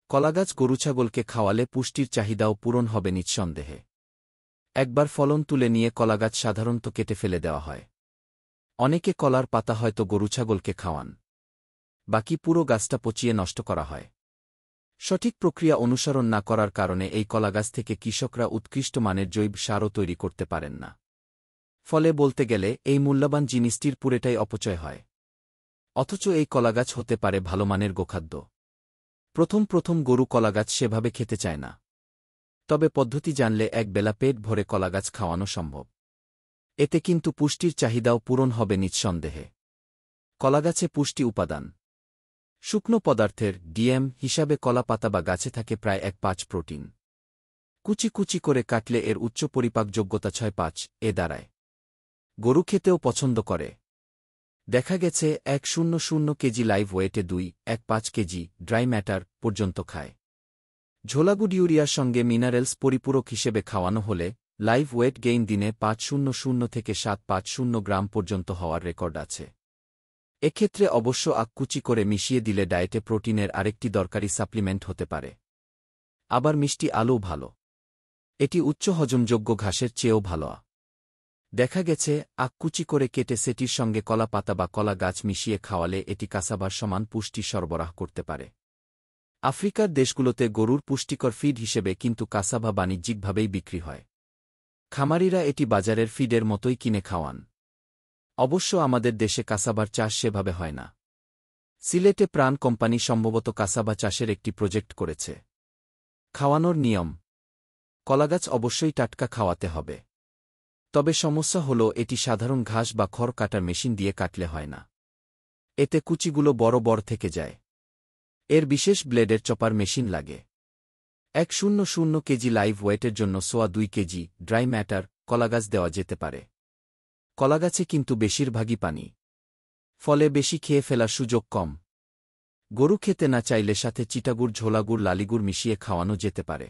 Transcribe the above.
কলাগাছ গরুছাগলকে খাওয়ালে পুষ্টির চাহিদাও পূরণ হবে নিঃসন্দেহে। একবার ফলন তুলে নিয়ে কলাগাছ সাধারণত কেটে ফেলে দেওয়া হয়। অনেকে কলার পাতা হয়তো গরুছাগলকে খাওয়ান। বাকি পুরো গাছটা পচিয়ে নষ্ট করা হয়। সঠিক প্রক্রিয়া অনুসরণ না করার কারণে এই কলাগাছ থেকে কৃষকরা উৎকৃষ্ট মানের জৈব সারও তৈরি করতে পারেন না। ফলে বলতে গেলে এই মূল্যবান জিনিসটির পুরোটাই অপচয় হয়। অথচ এই কলাগাছ হতে পারে ভালো মানের গোখাদ্য। প্রথম গরু কলাগাছ সেভাবে খেতে চায় না। তবে পদ্ধতি জানলে এক বেলা পেট ভরে কলাগাছ খাওয়ানো সম্ভব। এতে কিন্তু পুষ্টির চাহিদাও পূরণ হবে নিঃসন্দেহে। কলাগাছে পুষ্টি উপাদান। শুকনো পদার্থের ডিএম হিসাবে কলা পাতা বা গাছে থাকে প্রায় 1/5 প্রোটিন। কুচি কুচি করে কাটলে এর উচ্চ পরিপাকযোগ্যতা 6/5 দাঁড়ায়। গরু খেতেও পছন্দ করে। দেখা গেছে 100 কেজি লাইভ ওয়েটে 2.15 কেজি ড্রাই ম্যাটার পর্যন্ত খায়। ঝোলাগুড ইউরিয়ার সঙ্গে মিনারেলস পরিপূরক হিসেবে খাওয়ানো হলে লাইভ ওয়েট গেইন দিনে 500 থেকে 750 গ্রাম পর্যন্ত হওয়ার রেকর্ড আছে। এক্ষেত্রে অবশ্য আখ কুচি করে মিশিয়ে দিলে ডায়েটে প্রোটিনের আরেকটি দরকারি সাপ্লিমেন্ট হতে পারে। আবার মিষ্টি আলুও ভালো। এটি উচ্চ হজমযোগ্য ঘাসের চেয়েও ভালো। দেখা গেছে আখ কুচি করে কেটে সেটির সঙ্গে কলা পাতা বা কলা গাছ মিশিয়ে খাওয়ালে এটি কাসাবার সমান পুষ্টি সরবরাহ করতে পারে। আফ্রিকার দেশগুলোতে গরুর পুষ্টিকর ফিড হিসেবে কিন্তু কাসাবা বাণিজ্যিকভাবেই বিক্রি হয়। খামারিরা এটি বাজারের ফিডের মতোই কিনে খাওয়ান। অবশ্য আমাদের দেশে কাসাবার চাষ সেভাবে হয় না। সিলেটে প্রাণ কোম্পানি সম্ভবত কাসাবা চাষের একটি প্রজেক্ট করেছে। খাওয়ানোর নিয়ম। কলাগাছ অবশ্যই টাটকা খাওয়াতে হবে। তবে সমস্যা হল এটি সাধারণ ঘাস বা খড় কাটার মেশিন দিয়ে কাটলে হয় না। এতে কুচিগুলো বড় থেকে যায়। এর বিশেষ ব্লেডের চপার মেশিন লাগে। 100 কেজি লাইভ ওয়েটের জন্য 2.25 কেজি ড্রাই ম্যাটার কলাগাছ দেওয়া যেতে পারে। কলাগাছে কিন্তু বেশিরভাগই পানি। ফলে বেশি খেয়ে ফেলার সুযোগ কম। গরু খেতে না চাইলে সাথে চিটাগুড় ঝোলাগুড় লালিগুড় মিশিয়ে খাওয়ানো যেতে পারে।